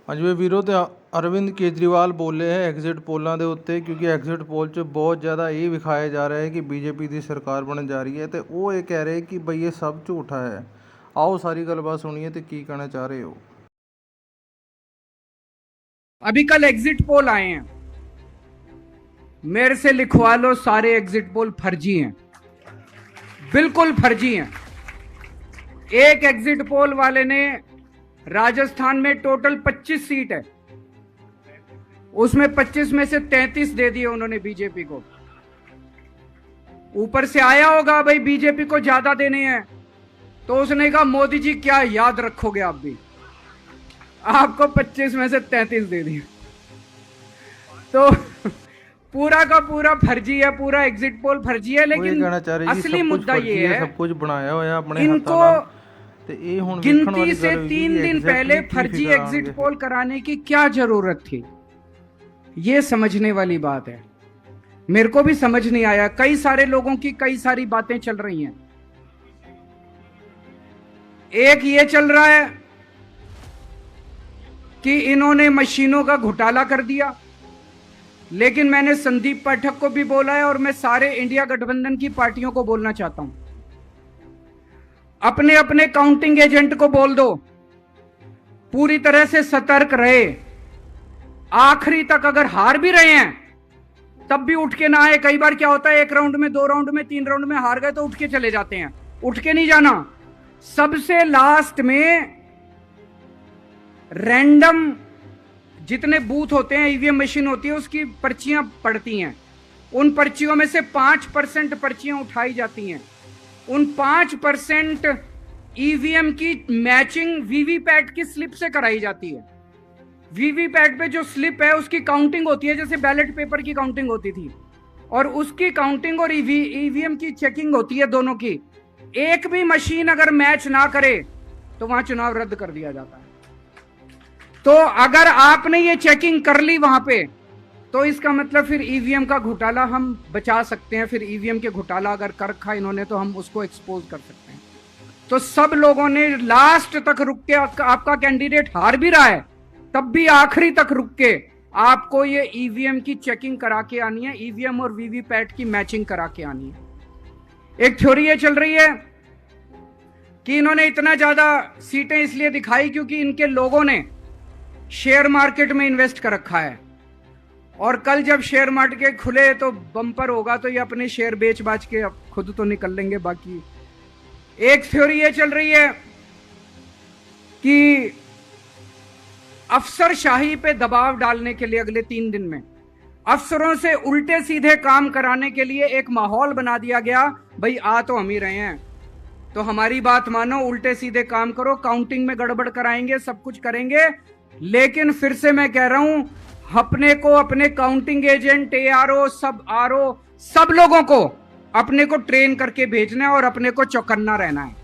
ਹਾਂਜੀ ਵੀਰੋ, ਤੇ ਅਰਵਿੰਦ ਕੇਜਰੀਵਾਲ ਬੋਲੇ ਹੈ ਐਗਜ਼ਿਟ ਪੋਲਾਂ ਦੇ ਉੱਤੇ, ਕਿਉਂਕਿ ਐਗਜ਼ਿਟ ਪੋਲ 'ਚ ਬਹੁਤ ਜ਼ਿਆਦਾ ਇਹ ਵਿਖਾਇਆ ਜਾ ਰਿਹਾ ਹੈ ਕਿ ਬੀਜੇਪੀ ਦੀ ਸਰਕਾਰ ਬਣਨ ਜਾ ਰਹੀ ਹੈ, ਤੇ ਉਹ ਇਹ ਕਹਿ ਰਹੇ ਕਿ ਬਈ ਇਹ ਸਭ ਝੂਠਾ ਹੈ। ਆਓ सारी गलबात सुनिए तो की कहना चाह रहे हो। अभी कल एग्जिट पोल आए हैं, मेरे से लिखवा लो, सारे एग्जिट पोल फर्जी हैं, बिल्कुल फर्जी हैं। एक एग्जिट पोल वाले ने राजस्थान में टोटल 25 सीट है, उसमें 25 में से 33 दे दिए उन्होंने बीजेपी को। ऊपर से आया होगा भाई बीजेपी को ज्यादा देने हैं, तो उसने कहा मोदी जी क्या याद रखोगे आप भी, आपको 25 में से 33 दे दिए। तो पूरा का पूरा फर्जी है, पूरा एग्जिट पोल फर्जी है। लेकिन असली मुद्दा ये है, सब कुछ बनाया हुआ अपने इनको हाथों गिनती से 3 दिन पहले फर्जी एग्जिट पोल कराने की क्या जरूरत थी, ये समझने वाली बात है। मेरे को भी समझ नहीं आया, कई सारे लोगों की कई सारी बातें चल रही हैं। एक ये चल रहा है कि इन्होंने मशीनों का घोटाला कर दिया, लेकिन मैंने संदीप पाठक को भी बोला है और मैं सारे इंडिया गठबंधन की पार्टियों को बोलना चाहता हूं, अपने अपने काउंटिंग एजेंट को बोल दो पूरी तरह से सतर्क रहे। आखिरी तक अगर हार भी रहे हैं तब भी उठ के ना आए। कई बार क्या होता है, 1 राउंड में, 2 राउंड में, 3 राउंड में हार गए तो उठ के चले जाते हैं। उठ के नहीं जाना, सबसे लास्ट में रैंडम जितने बूथ होते हैं, ईवीएम मशीन होती है, उसकी पर्चियां पड़ती हैं। उन पर्चियों में से 5% पर्चियां उठाई जाती हैं। उन 5% ईवीएम की मैचिंग वीवीपैट की स्लिप से कराई जाती है। वीवीपैट पे जो स्लिप है उसकी काउंटिंग होती है, जैसे बैलेट पेपर की काउंटिंग होती थी, और उसकी काउंटिंग और ईवीएम की चेकिंग होती है दोनों की। एक भी मशीन अगर मैच ना करे तो वहां चुनाव रद्द कर दिया जाता है। तो अगर आपने ये चेकिंग कर ली वहां पे, तो इसका मतलब फिर ईवीएम का घोटाला हम बचा सकते हैं। फिर ईवीएम के घोटाला अगर कर रखा इन्होंने तो हम उसको एक्सपोज कर सकते हैं। तो सब लोगों ने लास्ट तक रुक के, आपका कैंडिडेट हार भी रहा है तब भी आखिरी तक रुक के आपको ये ईवीएम की चेकिंग करा के आनी है, ईवीएम और वीवीपैट की मैचिंग करा के आनी है। एक थ्योरी ये चल रही है कि इन्होंने इतना ज्यादा सीटें इसलिए दिखाई क्योंकि इनके लोगों ने शेयर मार्केट में इन्वेस्ट कर रखा है, और कल जब शेयर मार्केट खुले तो बम्पर होगा, तो ये अपने शेयर बेच बाच के खुद तो निकल लेंगे। बाकी एक थ्योरी ये चल रही है कि अफसरशाही पे दबाव डालने के लिए अगले 3 दिन में अफसरों से उल्टे सीधे काम कराने के लिए एक माहौल बना दिया गया। भाई आ तो हम ही रहे हैं, तो हमारी बात मानो, उल्टे सीधे काम करो, काउंटिंग में गड़बड़ कराएंगे, सब कुछ करेंगे। लेकिन फिर से मैं कह रहा हूं, अपने को, अपने काउंटिंग एजेंट, एआरओ, सब आरओ, सब लोगों को अपने को ट्रेन करके भेजना है और अपने को चौकन्ना रहना है।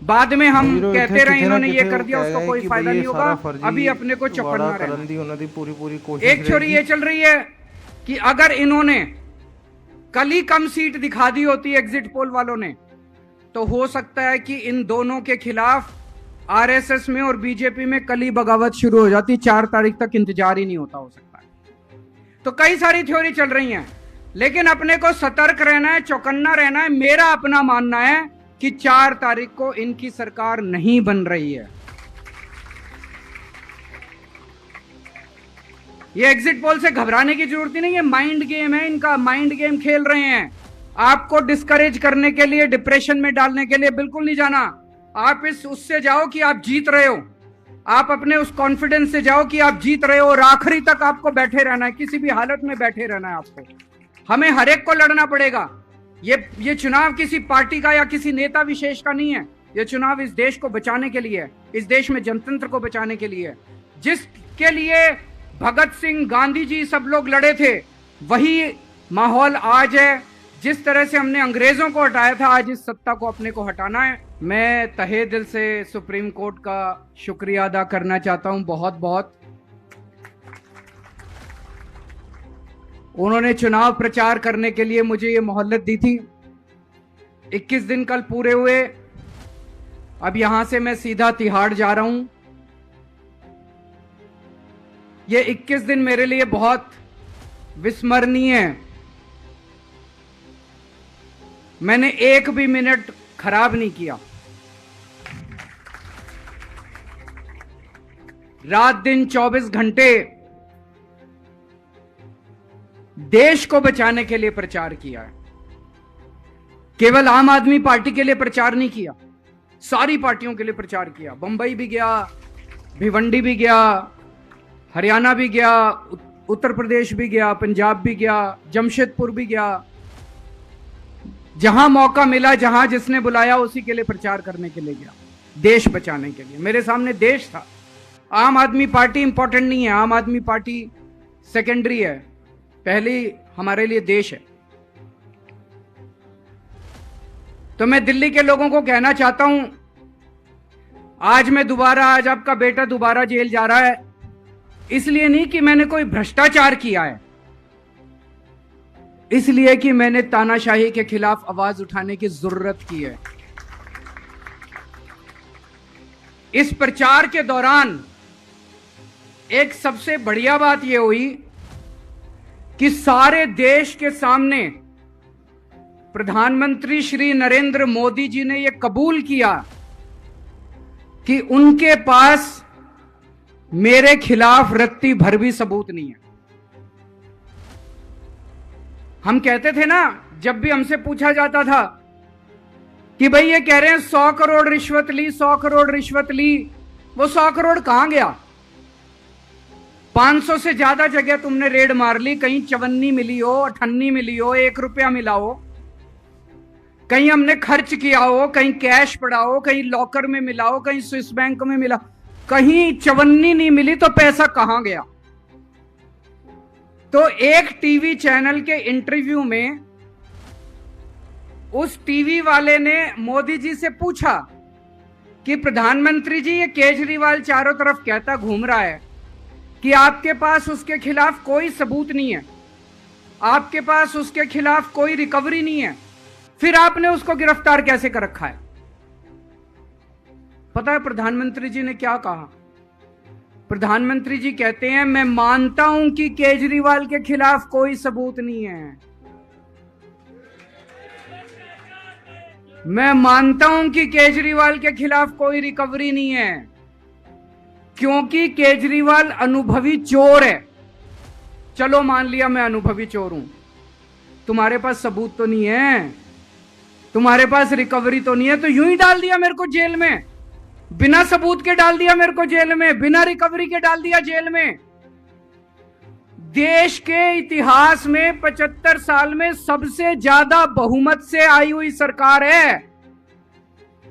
बाद में हम कहते रहे इन्होंने ये कर दिया, उसका कोई फायदा नहीं होगा। अभी अपने को चौकन्ना रहना। एक थ्योरी ये चल रही है कि अगर इन्होंने कल ही कम सीट दिखा दी होती एग्जिट पोल वालों ने, तो हो सकता है कि इन दोनों के खिलाफ आरएसएस में और बीजेपी में कल ही बगावत शुरू हो जाती। 4 तारीख तक इंतजार ही नहीं होता, हो सकता है। तो कई सारी थ्योरी चल रही हैं, लेकिन अपने को सतर्क रहना है, चौकन्ना रहना है। मेरा अपना मानना है कि 4 तारीख को इनकी सरकार नहीं बन रही है। ये एग्जिट पोल से घबराने की जरूरत ही नहीं है, माइंड गेम है इनका, माइंड गेम खेल रहे हैं। आपको डिस्करेज करने के लिए, डिप्रेशन में डालने के लिए बिल्कुल नहीं जाना। आप उससे जाओ कि आप जीत रहे हो, आप अपने उस कॉन्फिडेंस से जाओ कि आप जीत रहे हो, और आखिरी तक आपको बैठे रहना है, किसी भी हालत में बैठे रहना है आपको। हमें हर एक को लड़ना पड़ेगा। ये चुनाव किसी पार्टी का या किसी नेता विशेष का नहीं है। ये चुनाव इस देश को बचाने के लिए है, इस देश में जनतंत्र को बचाने के लिए है। जिसके लिए भगत सिंह, गांधी जी, सब लोग लड़े थे, वही माहौल आज है। जिस तरह से हमने अंग्रेजों को हटाया था, आज इस सत्ता को अपने को हटाना है। मैं तहे दिल से सुप्रीम कोर्ट का शुक्रिया अदा करना चाहता हूं, बहुत बहुत। उन्होंने चुनाव प्रचार करने के लिए मुझे ये मोहलत दी थी। 21 दिन कल पूरे हुए। अब यहां से मैं सीधा तिहाड़ जा रहा हूं। ये 21 दिन मेरे लिए बहुत विस्मरणीय है। मैंने एक भी मिनट खराब नहीं किया। रात दिन 24 घंटे देश को बचाने के लिए प्रचार किया है। केवल आम आदमी पार्टी के लिए प्रचार नहीं किया, सारी पार्टियों के लिए प्रचार किया। बंबई भी गया, भिवंडी भी गया, हरियाणा भी गया, उत्तर प्रदेश भी गया, पंजाब भी गया, जमशेदपुर भी गया। जहां मौका मिला, जहां जिसने बुलाया, उसी के लिए प्रचार करने के लिए गया, देश बचाने के लिए। मेरे सामने देश था। आम आदमी पार्टी इंपॉर्टेंट नहीं है, आम आदमी पार्टी सेकेंडरी है, पहली हमारे लिए देश है। तो मैं दिल्ली के लोगों को कहना चाहता हूं, आज आपका बेटा दोबारा जेल जा रहा है, इसलिए नहीं कि मैंने कोई भ्रष्टाचार किया है, इसलिए कि मैंने तानाशाही के खिलाफ आवाज उठाने की जरूरत की है। इस प्रचार के दौरान एक सबसे बढ़िया बात यह हुई कि सारे देश के सामने प्रधानमंत्री श्री नरेंद्र मोदी जी ने यह कबूल किया कि उनके पास मेरे खिलाफ रत्ती भर भी सबूत नहीं है। हम कहते थे ना, जब भी हमसे पूछा जाता था कि भाई ये कह रहे हैं 100 करोड़ रिश्वत ली, 100 करोड़ रिश्वत ली, वो 100 करोड़ कहां गया? 500 से ज्यादा जगह तुमने रेड मार ली, कहीं चवन्नी मिली हो, अठन्नी मिली हो, 1 रुपया मिला हो, कहीं हमने खर्च किया हो, कहीं कैश पड़ा हो, कहीं लॉकर में मिला हो, कहीं स्विस बैंक में मिला, कहीं चवन्नी नहीं मिली, तो पैसा कहां गया? तो एक टीवी चैनल के इंटरव्यू में उस टीवी वाले ने मोदी जी से पूछा कि प्रधानमंत्री जी, ये केजरीवाल चारों तरफ कहता घूम रहा है कि आपके पास उसके खिलाफ कोई सबूत नहीं है, आपके पास उसके खिलाफ कोई रिकवरी नहीं है, फिर आपने उसको गिरफ्तार कैसे कर रखा है? पता है प्रधानमंत्री जी ने क्या कहा? प्रधानमंत्री जी कहते हैं, मैं मानता हूं कि केजरीवाल के खिलाफ कोई सबूत नहीं है, मैं मानता हूं कि केजरीवाल के खिलाफ कोई रिकवरी नहीं है, क्योंकि केजरीवाल अनुभवी चोर है। चलो मान लिया मैं अनुभवी चोर हूं, तुम्हारे पास सबूत तो नहीं है, तुम्हारे पास रिकवरी तो नहीं है, तो यूं ही डाल दिया मेरे को जेल में, बिना सबूत के डाल दिया मेरे को जेल में, बिना रिकवरी के डाल दिया जेल में। देश के इतिहास में 75 साल में सबसे ज्यादा बहुमत से आई हुई सरकार है।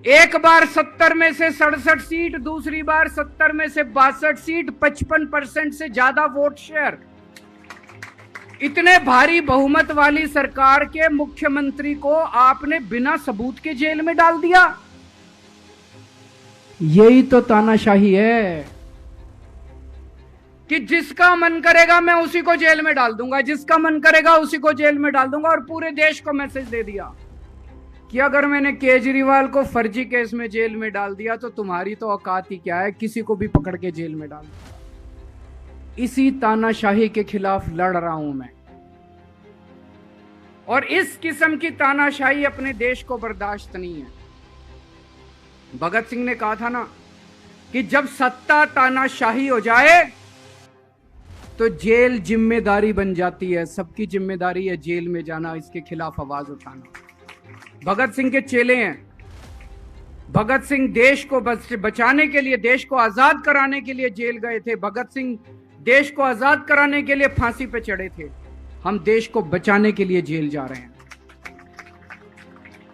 एक बार 70 में से 67 सीट, दूसरी बार 70 में से 62 सीट, 55% से ज्यादा वोट शेयर। इतने भारी बहुमत वाली सरकार के मुख्यमंत्री को आपने बिना सबूत के जेल में डाल दिया। यही तो तानाशाही है कि जिसका मन करेगा मैं उसी को जेल में डाल दूंगा, जिसका मन करेगा उसी को जेल में डाल दूंगा। और पूरे देश को मैसेज दे दिया कि अगर मैंने केजरीवाल को फर्जी केस में जेल में डाल दिया तो तुम्हारी तो औकात ही क्या है, किसी को भी पकड़ के जेल में डाल दूंगा। इसी तानाशाही के खिलाफ लड़ रहा हूं मैं, और इस किस्म की तानाशाही अपने देश को बर्दाश्त नहीं है। भगत सिंह ने कहा था ना कि जब सत्ता तानाशाही हो जाए तो जेल जिम्मेदारी बन जाती है, सबकी जिम्मेदारी है जेल में जाना, इसके खिलाफ आवाज उठाना। भगत सिंह के चेले हैं। भगत सिंह देश को बचाने के लिए, देश को आजाद कराने के लिए जेल गए थे। भगत सिंह देश को आजाद कराने के लिए फांसी पे चढ़े थे। हम देश को बचाने के लिए जेल जा रहे हैं।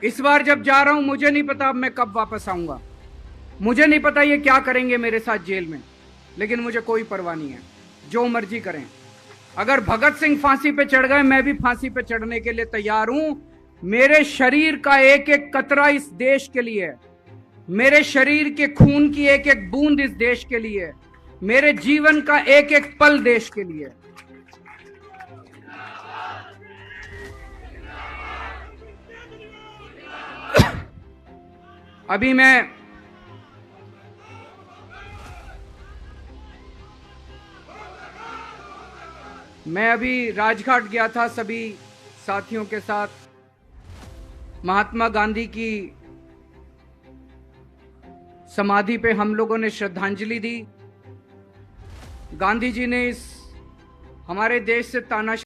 इस बार जब जा रहा हूं, मुझे नहीं पता अब मैं कब वापस आऊंगा, मुझे नहीं पता ये क्या करेंगे मेरे साथ जेल में, लेकिन मुझे कोई परवाह नहीं है, जो मर्जी करें। अगर भगत सिंह फांसी पे चढ़ गए, मैं भी फांसी पे चढ़ने के लिए तैयार हूं। मेरे शरीर का एक एक कतरा इस देश के लिए, मेरे शरीर के खून की एक एक बूंद इस देश के लिए, मेरे जीवन का एक एक पल देश के लिए। अभी मैं मैं अभी राजघाट गया था सभी साथियों के साथ। महात्मा गांधी की समाधि पे हम लोगों ने श्रद्धांजलि दी। गांधी जी ने इस हमारे देश से तानाशाही